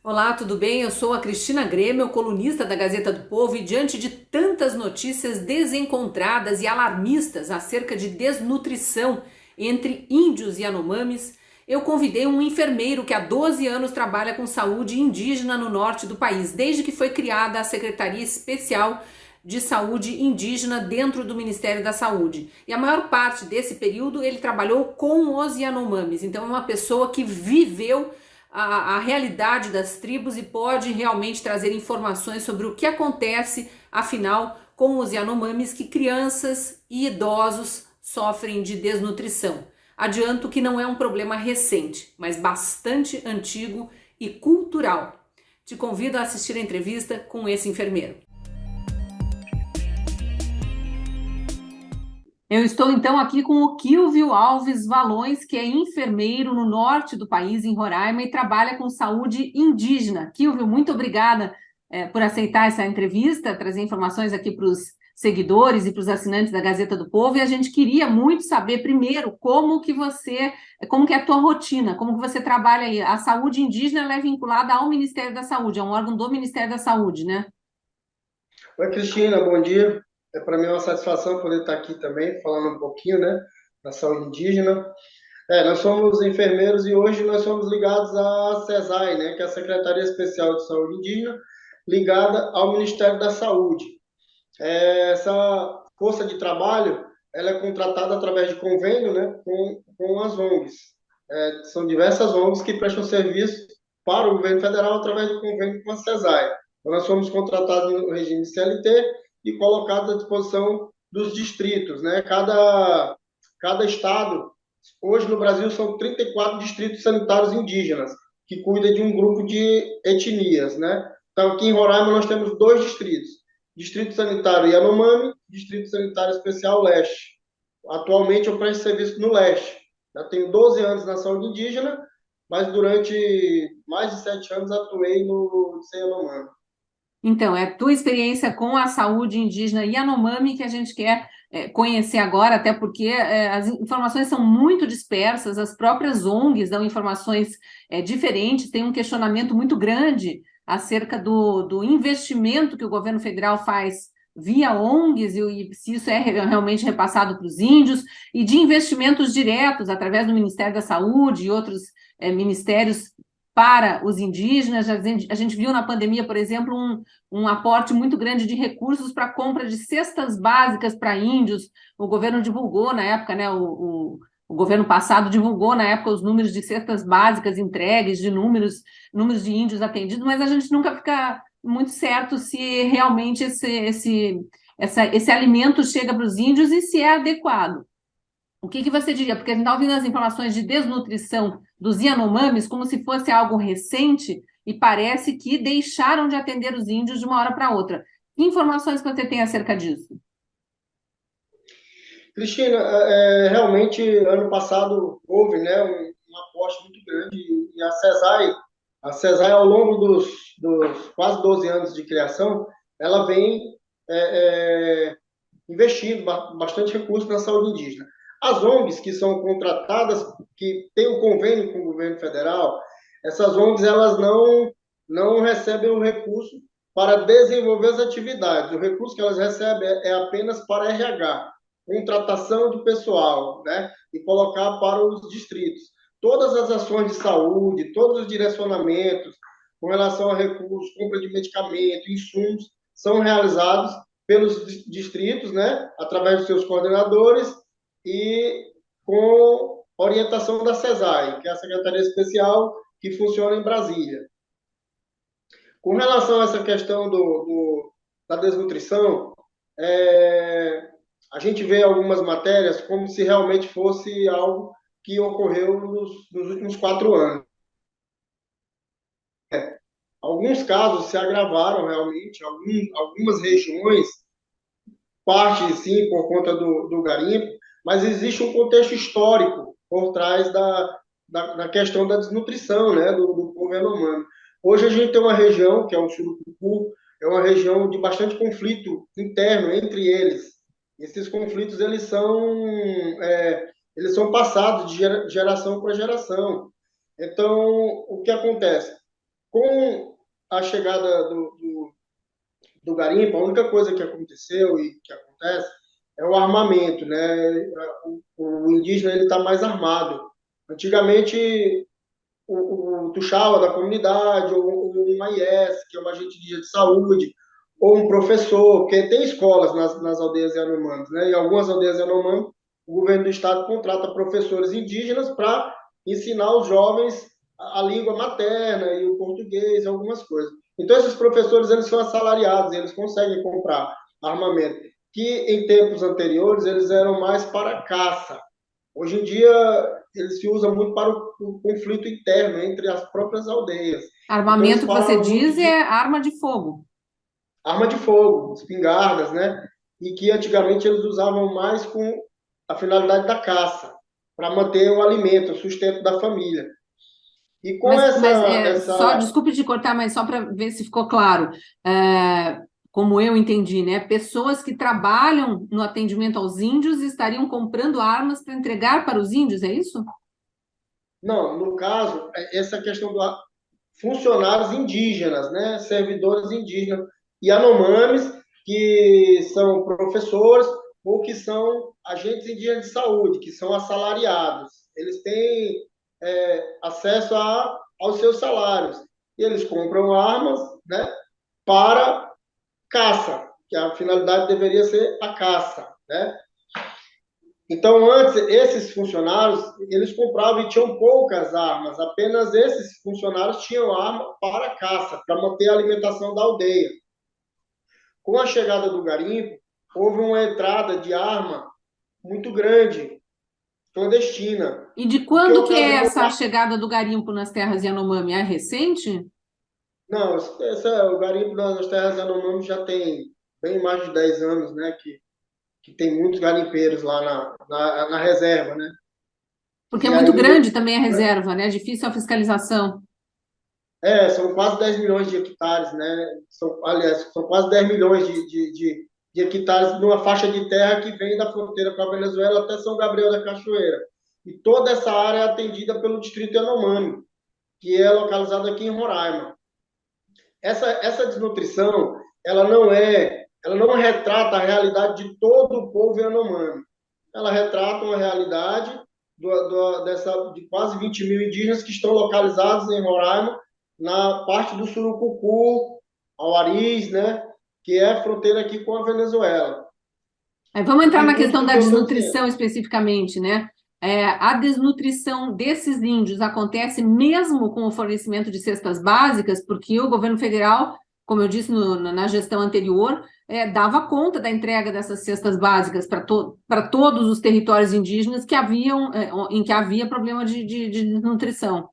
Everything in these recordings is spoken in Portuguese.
Olá, tudo bem? Eu sou a Cristina Grêmio, colunista da Gazeta do Povo, e diante de tantas notícias desencontradas e alarmistas acerca de desnutrição entre índios e Yanomamis, eu convidei um enfermeiro que há 12 anos trabalha com saúde indígena no norte do país, desde que foi criada a Secretaria Especial de Saúde Indígena dentro do Ministério da Saúde. E a maior parte desse período ele trabalhou com os Yanomamis, então é uma pessoa que viveu a realidade das tribos e pode realmente trazer informações sobre o que acontece, afinal, com os Yanomamis, que crianças e idosos sofrem de desnutrição. Adianto que não é um problema recente, mas bastante antigo e cultural. Te convido a assistir a entrevista com esse enfermeiro. Eu estou então aqui com o Quilvio Alves Valões, que é enfermeiro no norte do país, em Roraima, e trabalha com saúde indígena. Quilvio, muito obrigada por aceitar essa entrevista, trazer informações aqui para os seguidores e para os assinantes da Gazeta do Povo. E a gente queria muito saber, primeiro, como que é a tua rotina, como que você trabalha aí. A saúde indígena ela é vinculada ao Ministério da Saúde, é um órgão do Ministério da Saúde, né? Oi, Cristina, bom dia. Para mim é uma satisfação poder estar aqui também, falando um pouquinho, né, da saúde indígena. Nós somos enfermeiros e hoje nós somos ligados à CESAI, né, que é a Secretaria Especial de Saúde Indígena, ligada ao Ministério da Saúde. Essa força de trabalho, ela é contratada através de convênio, né, com as ONGs. São diversas ONGs que prestam serviço para o governo federal através do convênio com a CESAI. Então, nós fomos contratados no regime CLT e colocados à disposição dos distritos, né? Cada estado, hoje no Brasil, são 34 distritos sanitários indígenas, que cuidam de um grupo de etnias, né? Então, aqui em Roraima, nós temos dois distritos: Distrito Sanitário Yanomami, Distrito Sanitário Especial Leste. Atualmente, eu presto serviço no Leste. Já tenho 12 anos na saúde indígena, mas durante mais de 7 anos atuei no Yanomami. Então, é a tua experiência com a saúde indígena Yanomami que a gente quer conhecer agora, até porque as informações são muito dispersas, as próprias ONGs dão informações diferentes, tem um questionamento muito grande acerca do investimento que o governo federal faz via ONGs e se isso é realmente repassado para os índios, e de investimentos diretos através do Ministério da Saúde e outros ministérios para os indígenas. A gente viu na pandemia, por exemplo, um aporte muito grande de recursos para a compra de cestas básicas para índios. O governo divulgou na época, né? O governo passado divulgou na época os números de cestas básicas entregues, de números de índios atendidos, mas a gente nunca fica muito certo se realmente esse alimento chega para os índios e se é adequado. O que você diria? Porque a gente está ouvindo as informações de desnutrição dos Yanomamis como se fosse algo recente e parece que deixaram de atender os índios de uma hora para outra. Que informações que você tem acerca disso? Cristina, realmente, ano passado houve, né, um aporte muito grande e a CESAI ao longo dos quase 12 anos de criação, ela vem é, é, investindo bastante recurso na saúde indígena. As ONGs que são contratadas, que têm um convênio com o governo federal, essas ONGs elas não recebem o recurso para desenvolver as atividades. O recurso que elas recebem é apenas para RH, contratação de pessoal, né? E colocar para os distritos. Todas as ações de saúde, todos os direcionamentos com relação a recursos, compra de medicamento, insumos, são realizados pelos distritos, né, através dos seus coordenadores e com orientação da CESAI, que é a Secretaria Especial que funciona em Brasília. Com relação a essa questão da desnutrição, é, a gente vê algumas matérias como se realmente fosse algo que ocorreu nos últimos 4 anos. Alguns casos se agravaram realmente, algumas regiões, parte sim por conta do garimpo, mas existe um contexto histórico por trás da questão da desnutrição, né, do povo Yanomami. Hoje a gente tem uma região, que é o Surucucu, é uma região de bastante conflito interno entre eles. Esses conflitos eles são passados de geração para geração. Então, o que acontece? Com a chegada do garimpo, a única coisa que aconteceu e que acontece é o armamento, né? O indígena ele está mais armado. Antigamente, o tuxaua da comunidade, ou um AIS, que é um agente de saúde, ou um professor, porque tem escolas nas aldeias Yanomamis, né? Em algumas aldeias Yanomamis, o governo do estado contrata professores indígenas para ensinar os jovens a língua materna e o português, algumas coisas. Então, esses professores, eles são assalariados, eles conseguem comprar armamento, que em tempos anteriores, eles eram mais para caça. Hoje em dia, ele se usa muito para o conflito interno entre as próprias aldeias. Então, eles Armamento que você falaram muito diz é de arma de fogo. arma de fogo, espingardas, né? E que antigamente eles usavam mais com a finalidade da caça, para manter o alimento, o sustento da família. E com Só, essa desculpe te cortar, mas só para ver se ficou claro. É, como eu entendi, né? Pessoas que trabalham no atendimento aos índios estariam comprando armas para entregar para os índios, é isso? não, no caso, essa questão do funcionários indígenas, né? Servidores indígenas, Yanomamis, que são professores ou que são agentes indígenas de saúde, que são assalariados. Eles têm acesso aos seus salários. E eles compram armas, né, para caça, que a finalidade deveria ser a caça, né? Então, antes, esses funcionários, eles compravam e tinham poucas armas, apenas esses funcionários tinham arma para caça, para manter a alimentação da aldeia. Com a chegada do garimpo, houve uma entrada de arma muito grande, clandestina, E de o que quando que é ocasionou... essa chegada do garimpo nas terras Yanomami? É recente? Não, o garimpo nas terras Yanomami já tem bem mais de 10 anos, né, que tem muitos garimpeiros lá na reserva, né? Porque é E muito aí grande também a reserva, né? Difícil a fiscalização. são quase 10 milhões de hectares, né? Aliás, são quase 10 milhões de hectares numa faixa de terra que vem da fronteira com a Venezuela até São Gabriel da Cachoeira. E toda essa área é atendida pelo Distrito Yanomami, que é localizado aqui em Roraima. Essa desnutrição, ela não retrata a realidade de todo o povo Yanomami. Ela retrata uma realidade de quase 20 mil indígenas que estão localizados em Roraima, na parte do Surucucu, Auaris, né, que é a fronteira aqui com a Venezuela. Vamos entrar E na muito questão do da que eu estou dizendo. desnutrição especificamente, né? A desnutrição desses índios acontece mesmo com o fornecimento de cestas básicas, porque o governo federal, como eu disse na gestão anterior, dava conta da entrega dessas cestas básicas para todos os territórios indígenas que haviam, em que havia problema de desnutrição.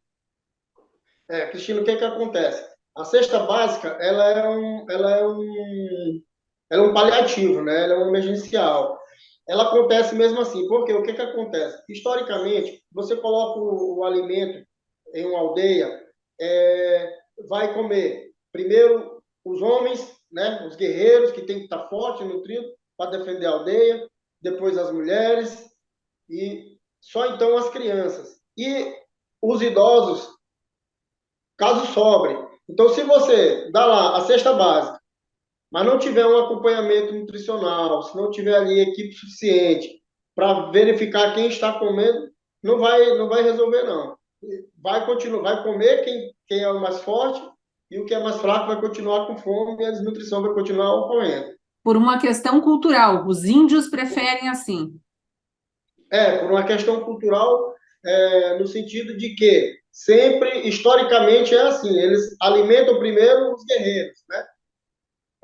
Cristina, o que é que acontece? A cesta básica, ela é um paliativo, né? Ela é um emergencial. Ela acontece mesmo assim, porque o que é que acontece? Historicamente, você coloca o alimento em uma aldeia, vai comer primeiro os homens, né? Os guerreiros que têm que estar fortes, nutridos, para defender a aldeia, depois as mulheres e só então as crianças. E os idosos caso sobre. Então, se você dá lá a cesta básica, mas não tiver um acompanhamento nutricional, se não tiver ali equipe suficiente para verificar quem está comendo, não vai resolver, não. Vai continuar, vai comer quem é o mais forte e o que é mais fraco vai continuar com fome e a desnutrição vai continuar ocorrendo. Por uma questão cultural, os índios preferem assim. Por uma questão cultural, no sentido de que sempre, historicamente, é assim: eles alimentam primeiro os guerreiros, né?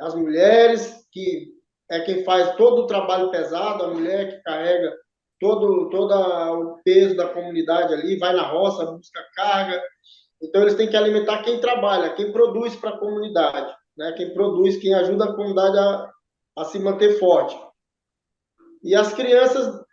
As mulheres, que é quem faz todo o trabalho pesado, a mulher que carrega todo o peso da comunidade ali, vai na roça, busca carga. Então, eles têm que alimentar quem trabalha, quem produz para a comunidade, né? Quem produz, quem ajuda a comunidade a se manter forte. E as crianças,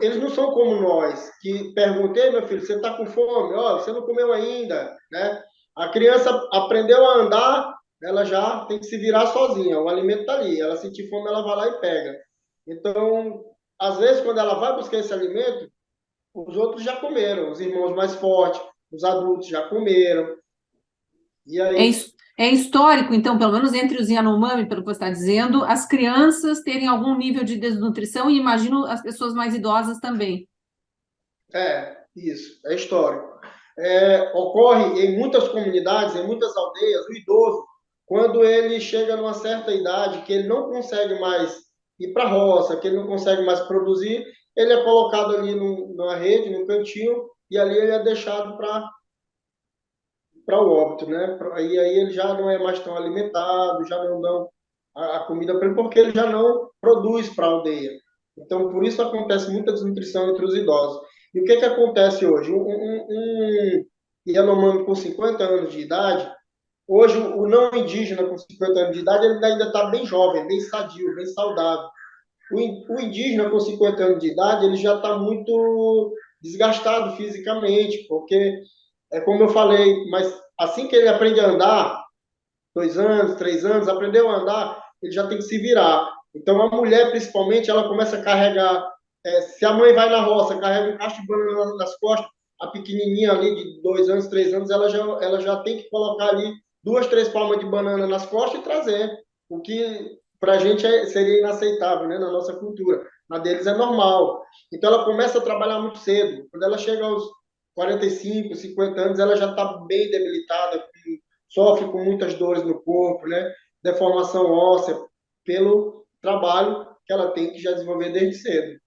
eles não são como nós, que perguntei, meu filho, você está com fome? Ó, você não comeu ainda, né? A criança aprendeu a andar, ela já tem que se virar sozinha, o alimento está ali, ela sentir fome, ela vai lá e pega. Então, às vezes, quando ela vai buscar esse alimento, os outros já comeram, os irmãos mais fortes, os adultos já comeram. E aí, É histórico, então, pelo menos entre os Yanomami, pelo que você está dizendo, as crianças terem algum nível de desnutrição e imagino as pessoas mais idosas também. isso, é histórico. Ocorre em muitas comunidades, em muitas aldeias, o idoso, quando ele chega numa certa idade, que ele não consegue mais ir para a roça, que ele não consegue mais produzir, ele é colocado ali numa rede, num cantinho, e ali ele é deixado para o óbito, né? E aí ele já não é mais tão alimentado, já não dão a comida para ele, porque ele já não produz para a aldeia. Então, por isso acontece muita desnutrição entre os idosos. E o que, que acontece hoje? Um Yanomami com 50 anos de idade, hoje o não indígena com 50 anos de idade, ele ainda está bem jovem, bem sadio, bem saudável. O indígena com 50 anos de idade, ele já está muito desgastado fisicamente, porque é como eu falei, mas assim que ele aprende a andar, 2 anos, 3 anos, aprendeu a andar, ele já tem que se virar. Então, a mulher, principalmente, ela começa a carregar. Se a mãe vai na roça, carrega um cacho de banana nas costas, a pequenininha ali de 2 anos, 3 anos, ela já tem que colocar ali 2, 3 palmas de banana nas costas e trazer. O que para a gente seria inaceitável, né, na nossa cultura. Na deles é normal. Então, ela começa a trabalhar muito cedo. Quando ela chega aos 45, 50 anos, ela já está bem debilitada, sofre com muitas dores no corpo, né? Deformação óssea, pelo trabalho que ela tem que já desenvolver desde cedo.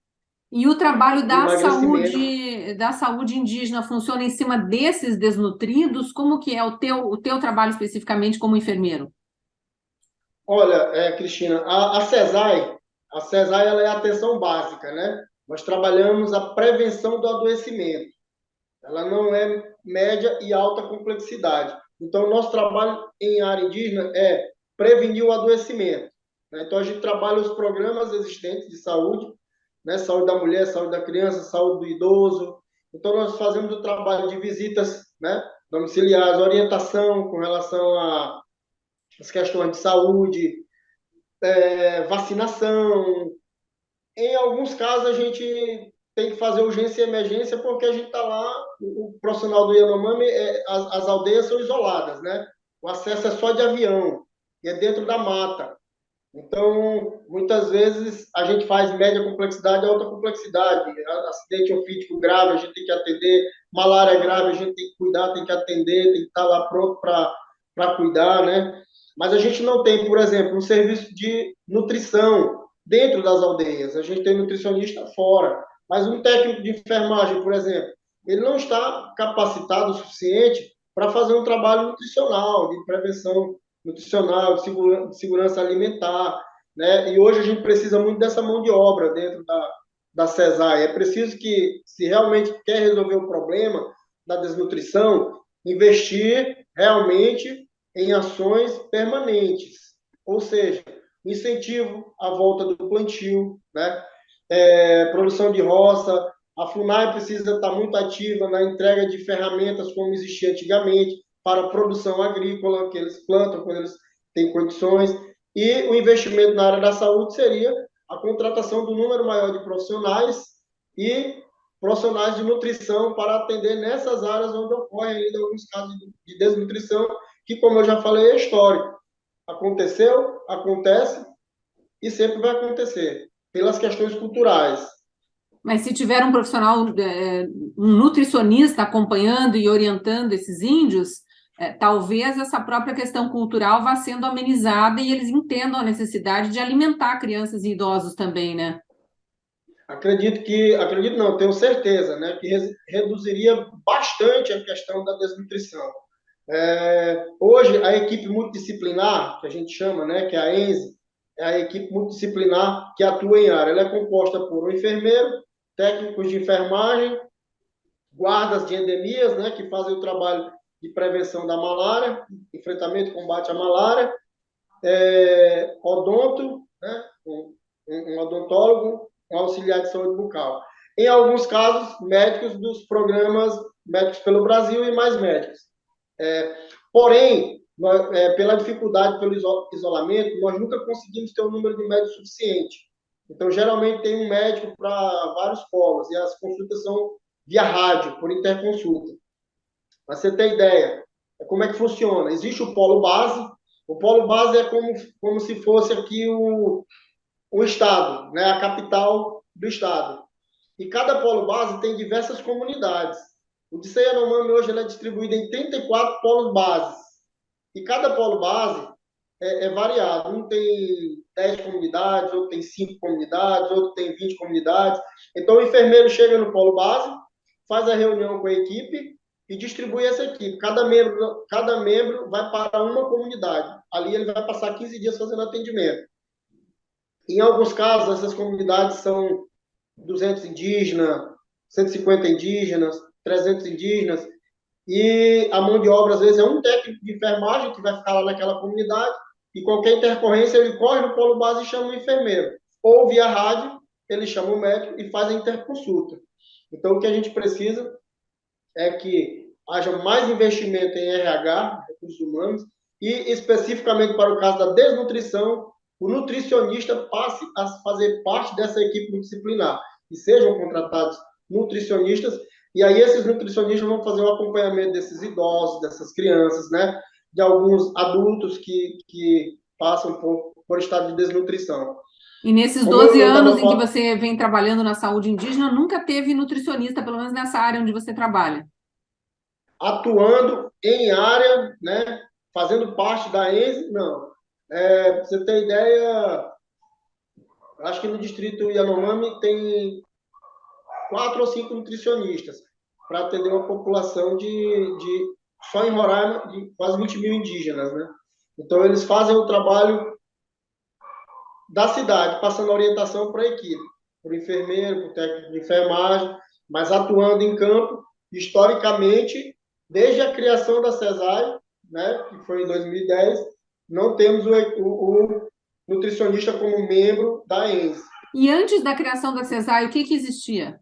E o trabalho O emagrecimento. da saúde indígena funciona em cima desses desnutridos? Como que é o teu trabalho especificamente como enfermeiro? Olha, Cristina, a CESAI ela é a atenção básica, né? Nós trabalhamos a prevenção do adoecimento. Ela não é média e alta complexidade. Então, o nosso trabalho em área indígena é prevenir o adoecimento, né? Então, a gente trabalha os programas existentes de saúde, né? Saúde da mulher, saúde da criança, saúde do idoso. Então, nós fazemos o trabalho de visitas, né, domiciliares, orientação com relação às questões de saúde, vacinação. Em alguns casos, a gente tem que fazer urgência e emergência porque a gente está lá, o profissional do Yanomami, as aldeias são isoladas, né? O acesso é só de avião, e é dentro da mata. Então, muitas vezes, a gente faz média complexidade e alta complexidade. Acidente ofídico grave, a gente tem que atender. Malária grave, a gente tem que cuidar, tem que atender, tem que estar lá pronto para cuidar, né? Mas a gente não tem, por exemplo, um serviço de nutrição dentro das aldeias. A gente tem nutricionista fora. Mas um técnico de enfermagem, por exemplo, ele não está capacitado o suficiente para fazer um trabalho nutricional, de prevenção nutricional, de segurança alimentar, né? E hoje a gente precisa muito dessa mão de obra dentro da CESAI. É preciso que, se realmente quer resolver o problema da desnutrição, investir realmente em ações permanentes, ou seja, incentivo à volta do plantio, né? Produção de roça. A FUNAI precisa estar muito ativa na entrega de ferramentas como existia antigamente para a produção agrícola que eles plantam quando eles têm condições. E o investimento na área da saúde seria a contratação do número maior de profissionais e profissionais de nutrição para atender nessas áreas onde ocorrem ainda alguns casos de desnutrição, que, como eu já falei, é histórico. Aconteceu, acontece e sempre vai acontecer, pelas questões culturais. Mas se tiver um profissional, um nutricionista acompanhando e orientando esses índios, talvez essa própria questão cultural vá sendo amenizada e eles entendam a necessidade de alimentar crianças e idosos também, né? Acredito não, tenho certeza, né, que reduziria bastante a questão da desnutrição. Hoje, a equipe multidisciplinar, que a gente chama, né, que é a ENSE, é a equipe multidisciplinar que atua em área. Ela é composta por um enfermeiro, técnicos de enfermagem, guardas de endemias, né, que fazem o trabalho de prevenção da malária, enfrentamento e combate à malária, odonto, né, um odontólogo, um auxiliar de saúde bucal. Em alguns casos, médicos dos programas Médicos pelo Brasil e mais médicos. Porém, pela dificuldade, pelo isolamento, nós nunca conseguimos ter um número de médicos suficiente. Então, geralmente, tem um médico para vários polos, e as consultas são via rádio, por interconsulta. Para você ter ideia, como é que funciona? Existe o polo base é como se fosse aqui o estado, né? A capital do estado. E cada polo base tem diversas comunidades. O de Yanomami hoje ele é distribuído em 34 polos bases. E cada polo base é variado. Um tem 10 comunidades, outro tem 5 comunidades, outro tem 20 comunidades. Então, o enfermeiro chega no polo base, faz a reunião com a equipe e distribui essa equipe. Cada membro vai para uma comunidade. Ali ele vai passar 15 dias fazendo atendimento. Em alguns casos, essas comunidades são 200 indígenas, 150 indígenas, 300 indígenas, e a mão de obra, às vezes, é um técnico de enfermagem que vai ficar lá naquela comunidade, e qualquer intercorrência, ele corre no polo base e chama o enfermeiro. Ou via rádio, ele chama o médico e faz a interconsulta. Então, o que a gente precisa é que haja mais investimento em RH, recursos humanos, e especificamente para o caso da desnutrição, o nutricionista passe a fazer parte dessa equipe multidisciplinar e sejam contratados nutricionistas, e aí esses nutricionistas vão fazer o acompanhamento desses idosos, dessas crianças, né, de alguns adultos que passam por estado de desnutrição. E nesses Como 12 eu anos estava em que falando, você vem trabalhando na saúde indígena, nunca teve nutricionista, pelo menos nessa área onde você trabalha? atuando em área, né, fazendo parte da ENSE, não. Pra você ter ideia, acho que no distrito Yanomami tem 4 ou 5 nutricionistas para atender uma população só em Roraima, de quase 20 mil indígenas, né? Então, eles fazem o trabalho da cidade, passando orientação para a equipe, para o enfermeiro, para o técnico de enfermagem, mas atuando em campo, historicamente, desde a criação da CESAI, né, que foi em 2010, não temos o nutricionista como membro da ENS. E antes da criação da CESAI, o que existia?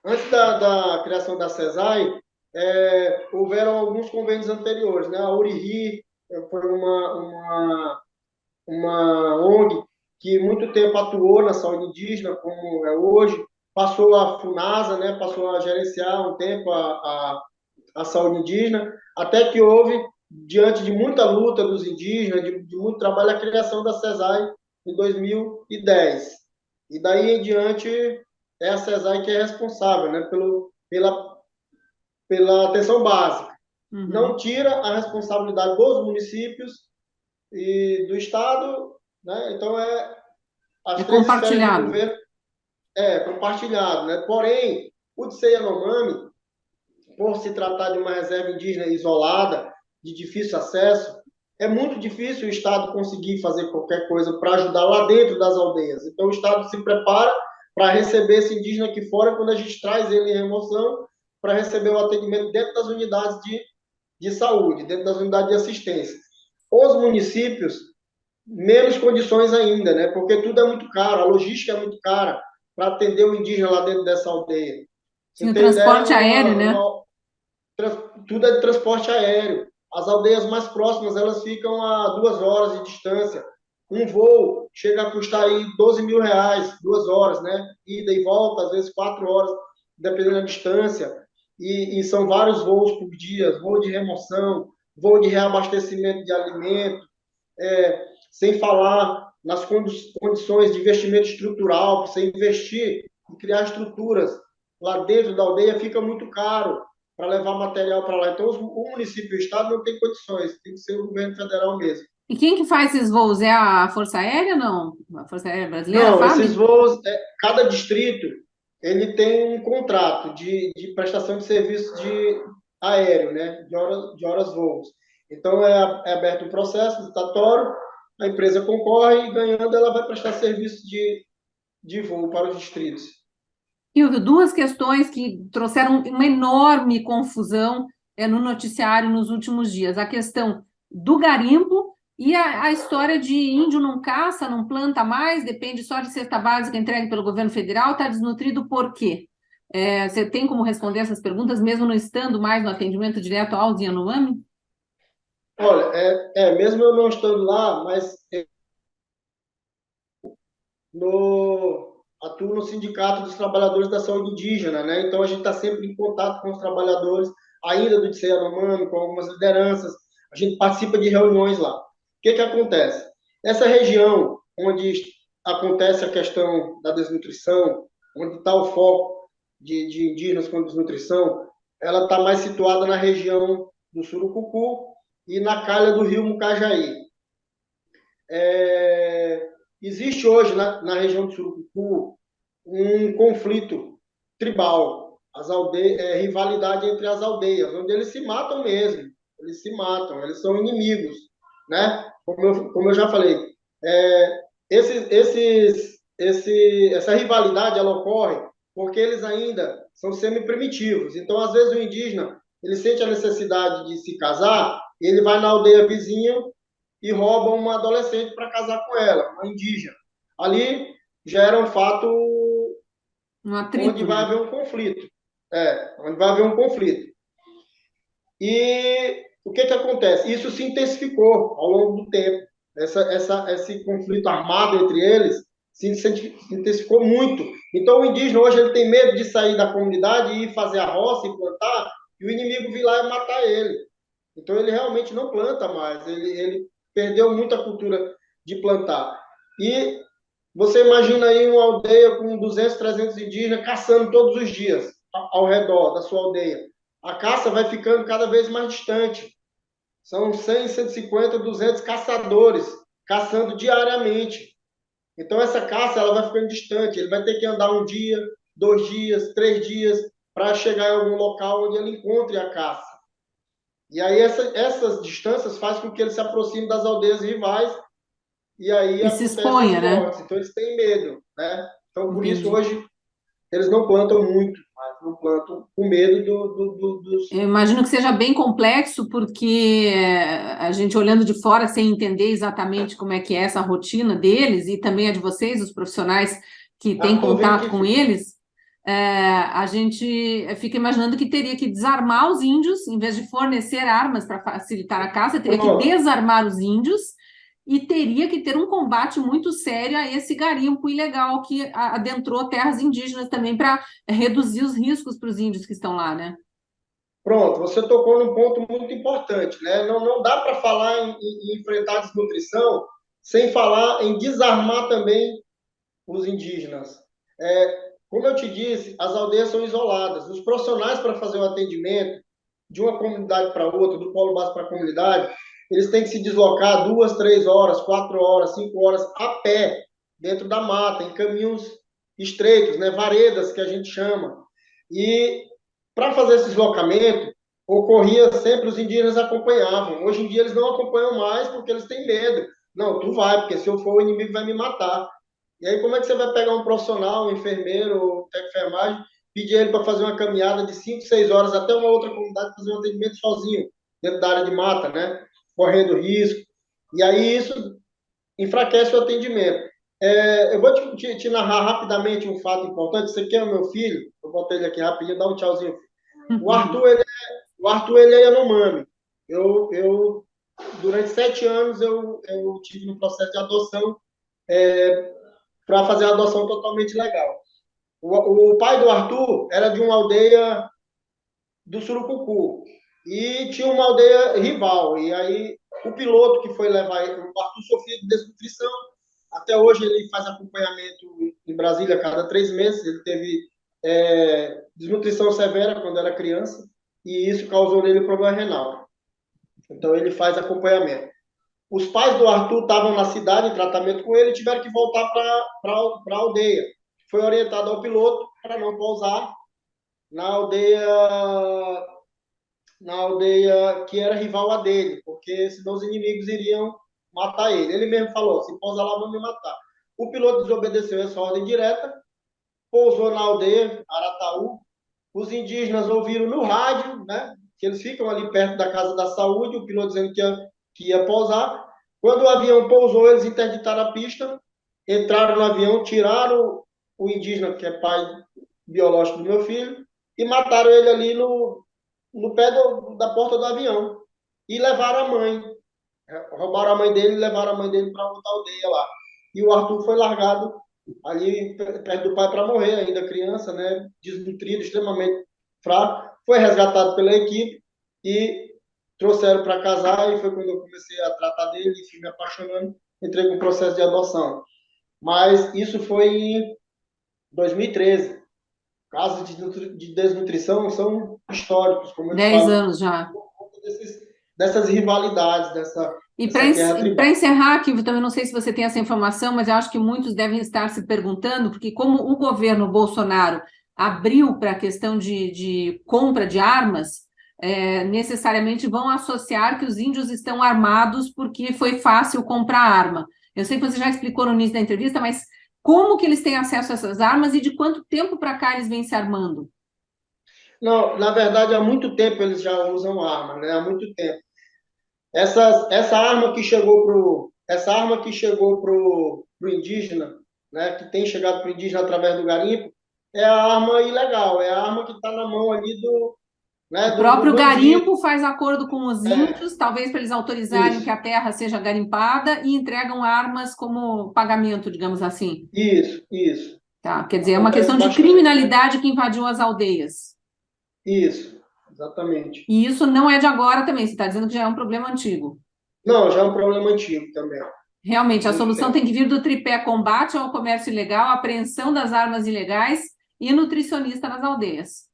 Antes da criação da CESAI, houveram alguns convênios anteriores, né? A URIRI foi uma ONG que muito tempo atuou na saúde indígena, como é hoje, passou a FUNASA, né, passou a gerenciar um tempo a saúde indígena, até que houve, diante de muita luta dos indígenas, de muito trabalho, a criação da CESAI em 2010. E daí em diante é a CESAI que é responsável, né, pela atenção básica. Não Uhum. tira a responsabilidade dos municípios e do Estado, né? Então, É as três esferas de compartilhado. governo compartilhado, né? Porém, o Dissei Yanomami, por se tratar de uma reserva indígena isolada, de difícil acesso, é muito difícil o Estado conseguir fazer qualquer coisa para ajudar lá dentro das aldeias. Então, o Estado se prepara para receber esse indígena aqui fora quando a gente traz ele em remoção para receber o atendimento dentro das unidades de saúde, dentro das unidades de assistência. Os municípios, menos condições ainda, né? Porque tudo é muito caro, a logística é muito cara para atender o indígena lá dentro dessa aldeia. Sim, Você o tem ideia, transporte aéreo, né? tudo é de transporte aéreo. As aldeias mais próximas, elas ficam a 2 horas de distância. Um voo chega a custar aí R$ 12.000, 2 horas, né? Ida e volta, às vezes 4 horas, dependendo da distância. E são vários voos por dia, voo de remoção, voo de reabastecimento de alimento, sem falar nas condições de investimento estrutural, você investir em criar estruturas lá dentro da aldeia fica muito caro para levar material para lá. Então, o município e o Estado não tem condições, tem que ser o governo federal mesmo. E quem que faz esses voos? É a Força Aérea, não? A Força Aérea Brasileira, a Não, esses FAB? voos, cada distrito ele tem um contrato de prestação de serviço de aéreo, né, de horas voos. Então, é aberto um processo licitatório, a empresa concorre e, ganhando, ela vai prestar serviço de voo para os distritos. Silvio, duas questões que trouxeram uma enorme confusão no noticiário nos últimos dias. A questão do garimpo e a história de índio não caça, não planta mais, depende só de cesta básica entregue pelo governo federal, está desnutrido por quê? Você tem como responder essas perguntas, mesmo não estando mais no atendimento direto aos Yanomami? Olha, mesmo eu não estando lá, mas atuo no Sindicato dos Trabalhadores da Saúde Indígena, né? Então a gente está sempre em contato com os trabalhadores ainda do Diceu Yanomami, com algumas lideranças, a gente participa de reuniões lá. O que acontece? Essa região onde acontece a questão da desnutrição, onde está o foco de indígenas com desnutrição, ela está mais situada na região do Surucucu e na calha do rio Mucajaí. Existe hoje, na região do Surucucu, um conflito tribal, rivalidade entre as aldeias, onde eles se matam mesmo, eles se matam, eles são inimigos, né? Como eu já falei, essa rivalidade ela ocorre porque eles ainda são semi-primitivos. Então, às vezes, o indígena ele sente a necessidade de se casar, ele vai na aldeia vizinha e rouba uma adolescente para casar com ela, uma indígena. Ali já era um fato Um atrito, onde vai haver um conflito. Onde vai haver um conflito. E o que acontece? Isso se intensificou ao longo do tempo. Esse conflito armado entre eles se intensificou muito. Então, o indígena hoje ele tem medo de sair da comunidade e ir fazer a roça e plantar, e o inimigo vir lá e matar ele. Então, ele realmente não planta mais. Ele perdeu muito a cultura de plantar. E você imagina aí uma aldeia com 200, 300 indígenas caçando todos os dias ao redor da sua aldeia. A caça vai ficando cada vez mais distante. São 100, 150, 200 caçadores caçando diariamente. Então, essa caça ela vai ficando distante. Ele vai ter que andar um dia, 2 dias, 3 dias para chegar em algum local onde ele encontre a caça. E aí, essas distâncias fazem com que ele se aproxime das aldeias rivais e aí e se acontecem as exponha, né? mortes. Então, eles têm medo, né? Então, por isso, Entendi. hoje, eles não plantam muito, mas não plantam com medo dos... Eu imagino que seja bem complexo, porque a gente olhando de fora sem entender exatamente como é que é essa rotina deles e também a de vocês, os profissionais que têm Arthur, vem contato aqui, com filho. eles, a gente fica imaginando que teria que desarmar os índios, em vez de fornecer armas para facilitar a caça, teria que Pronto. desarmar os índios e teria que ter um combate muito sério a esse garimpo ilegal que adentrou terras indígenas também para reduzir os riscos para os índios que estão lá, né? Pronto, você tocou num ponto muito importante, né? Não dá para falar em enfrentar a desnutrição sem falar em desarmar também os indígenas. Como eu te disse, as aldeias são isoladas. Os profissionais para fazer o atendimento de uma comunidade para outra, do polo básico para a comunidade, eles têm que se deslocar 2, 3 horas, 4 horas, 5 horas a pé, dentro da mata, em caminhos estreitos, né? Varedas, que a gente chama. E para fazer esse deslocamento, ocorria sempre, os indígenas acompanhavam. Hoje em dia eles não acompanham mais porque eles têm medo. Não, tu vai, porque se eu for, o inimigo vai me matar. E aí, como é que você vai pegar um profissional, um enfermeiro, ou técnico de enfermagem, pedir ele para fazer uma caminhada de 5, 6 horas até uma outra comunidade fazer um atendimento sozinho, dentro da área de mata, né? Correndo risco. E aí isso enfraquece o atendimento. Eu vou te narrar rapidamente um fato importante. Esse aqui é o meu filho. Eu botei ele aqui rapidinho, dá um tchauzinho. O Arthur, ele é Yanomami. Durante 7 anos, eu tive no processo de adoção para fazer a adoção totalmente legal. O pai do Arthur era de uma aldeia do Surucucu e tinha uma aldeia rival. E aí, o piloto que foi levar ele, o Arthur sofria de desnutrição. Até hoje, ele faz acompanhamento em Brasília a cada 3 meses. Ele teve desnutrição severa quando era criança e isso causou nele problema renal. Então, ele faz acompanhamento. Os pais do Arthur estavam na cidade em tratamento com ele e tiveram que voltar para a aldeia. Foi orientado ao piloto para não pousar na aldeia, que era rival a dele, porque senão os inimigos iriam matar ele. Ele mesmo falou: se pousar lá, vão me matar. O piloto desobedeceu essa ordem direta, pousou na aldeia, Arataú. Os indígenas ouviram no rádio, né, que eles ficam ali perto da Casa da Saúde, o piloto dizendo que ia pousar. Quando o avião pousou, eles interditaram a pista, entraram no avião, tiraram o indígena, que é pai biológico do meu filho, e mataram ele ali no pé da porta do avião. E levaram a mãe. Roubaram a mãe dele e levaram a mãe dele para outra aldeia lá. E o Arthur foi largado ali perto do pai para morrer, ainda criança, né? Desnutrido, extremamente fraco. foi resgatado pela equipe e trouxeram para casar, e foi quando eu comecei a tratar dele e fui me apaixonando, entrei com o processo de adoção. Mas isso foi em 2013. Casos de desnutrição são históricos, como eu te 10 falo, anos já. por conta dessas rivalidades, E dessa guerra para tribal. encerrar aqui, eu também não sei se você tem essa informação, mas eu acho que muitos devem estar se perguntando, porque como o governo Bolsonaro abriu para a questão de compra de armas, necessariamente vão associar que os índios estão armados porque foi fácil comprar arma. Eu sei que você já explicou no início da entrevista, mas como que eles têm acesso a essas armas e de quanto tempo para cá eles vêm se armando? Não, na verdade, há muito tempo eles já usam arma, né? Há muito tempo. Essa arma que chegou pro indígena, né? Que tem chegado pro indígena através do garimpo, é a arma ilegal, é a arma que está na mão ali O do próprio bandido. garimpo faz acordo com os índios, talvez para eles autorizarem que Isso, a terra seja garimpada e entregam armas como pagamento, digamos assim. isso. Tá? Quer dizer, é uma Acontece questão de bastante, né? criminalidade que invadiu as aldeias. Isso, exatamente. E isso não é de agora também, você está dizendo que já é um problema antigo. Não, já é um problema antigo também, há Realmente, a muito solução tem tempo. que vir do tripé combate ao comércio ilegal, apreensão das armas ilegais e nutricionista nas aldeias.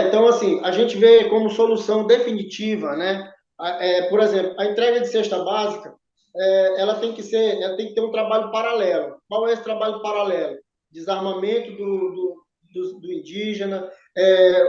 Então, assim, a gente vê como solução definitiva, né? Por exemplo, a entrega de cesta básica, ela tem que ter um trabalho paralelo. Qual é esse trabalho paralelo? Desarmamento do indígena,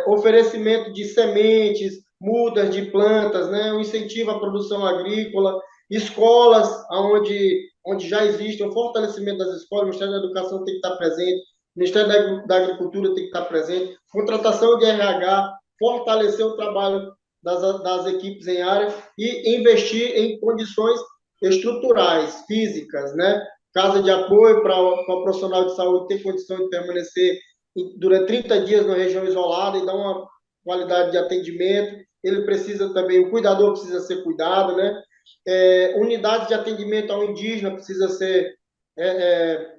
oferecimento de sementes, mudas de plantas, né? Um incentivo à produção agrícola, escolas onde já existe o fortalecimento das escolas, o Ministério da Educação tem que estar presente, o Ministério da Agricultura tem que estar presente, contratação de RH, fortalecer o trabalho das equipes em área e investir em condições estruturais, físicas, né? Casa de apoio para o profissional de saúde ter condição de permanecer durante 30 dias na região isolada e dar uma qualidade de atendimento. Ele precisa também, o cuidador precisa ser cuidado, né? Unidades de atendimento ao indígena precisa ser é, é,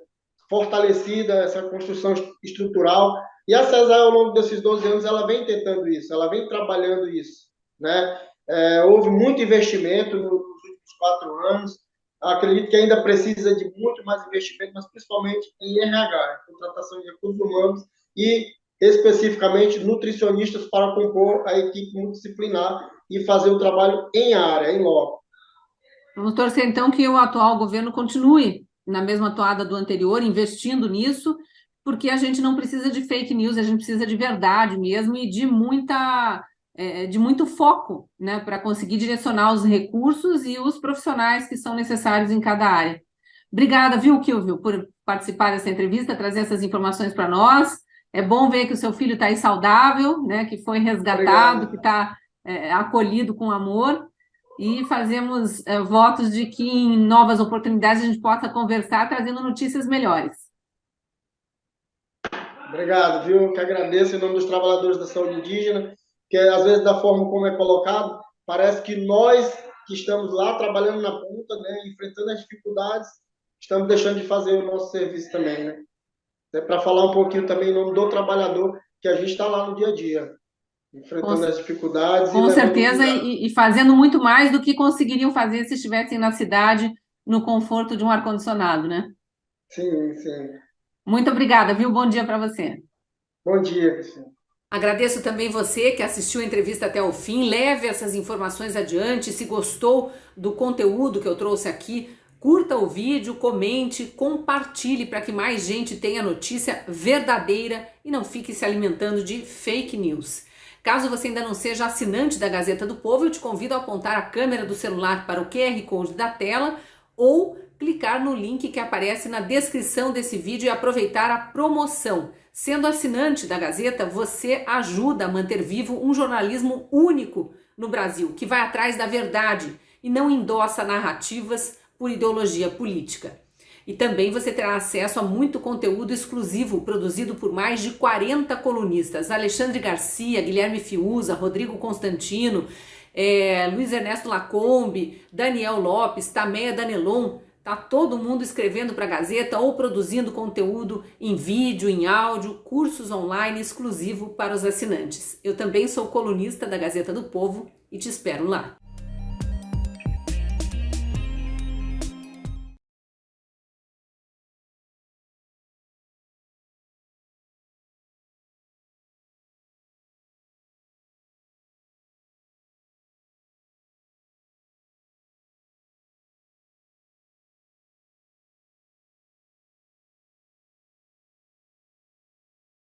fortalecida, essa construção estrutural. E a CESAI, ao longo desses 12 anos, ela vem tentando isso, ela vem trabalhando isso, né? Houve muito investimento nos últimos 4 anos. Acredito que ainda precisa de muito mais investimento, mas principalmente em RH, contratação de recursos humanos e especificamente nutricionistas para compor a equipe multidisciplinar e fazer o trabalho em área, em loco. Vamos torcer, então, que o atual governo continue na mesma toada do anterior, investindo nisso, porque a gente não precisa de fake news, a gente precisa de verdade mesmo e de muito foco, né, para conseguir direcionar os recursos e os profissionais que são necessários em cada área. Obrigada, viu, Kilvio, por participar dessa entrevista, trazer essas informações para nós. É bom ver que o seu filho está aí saudável, né, que foi resgatado, Obrigado. que está acolhido com amor e fazemos votos de que em novas oportunidades a gente possa conversar trazendo notícias melhores. Obrigado, viu? Eu que agradeço em nome dos trabalhadores da saúde indígena, que às vezes, da forma como é colocado, parece que nós que estamos lá trabalhando na ponta, né, enfrentando as dificuldades, estamos deixando de fazer o nosso serviço também, né? É para falar um pouquinho também em nome do trabalhador, que a gente está lá no dia a dia, Com, enfrentando as dificuldades e com levando o certeza, cuidado. e fazendo muito mais do que conseguiriam fazer se estivessem na cidade, no conforto de um ar-condicionado, né? Sim, sim. Muito obrigada, viu? Bom dia para você. Bom dia, Cristina. Agradeço também você que assistiu a entrevista até o fim. Leve essas informações adiante. Se gostou do conteúdo que eu trouxe aqui, curta o vídeo, comente, compartilhe para que mais gente tenha notícia verdadeira e não fique se alimentando de fake news. Caso você ainda não seja assinante da Gazeta do Povo, eu te convido a apontar a câmera do celular para o QR Code da tela ou clicar no link que aparece na descrição desse vídeo e aproveitar a promoção. Sendo assinante da Gazeta, você ajuda a manter vivo um jornalismo único no Brasil, que vai atrás da verdade e não endossa narrativas por ideologia política. E também você terá acesso a muito conteúdo exclusivo produzido por mais de 40 colunistas. Alexandre Garcia, Guilherme Fiuza, Rodrigo Constantino, Luiz Ernesto Lacombe, Daniel Lopes, Tameia Danelon. Tá todo mundo escrevendo para a Gazeta ou produzindo conteúdo em vídeo, em áudio, cursos online exclusivo para os assinantes. Eu também sou colunista da Gazeta do Povo e te espero lá.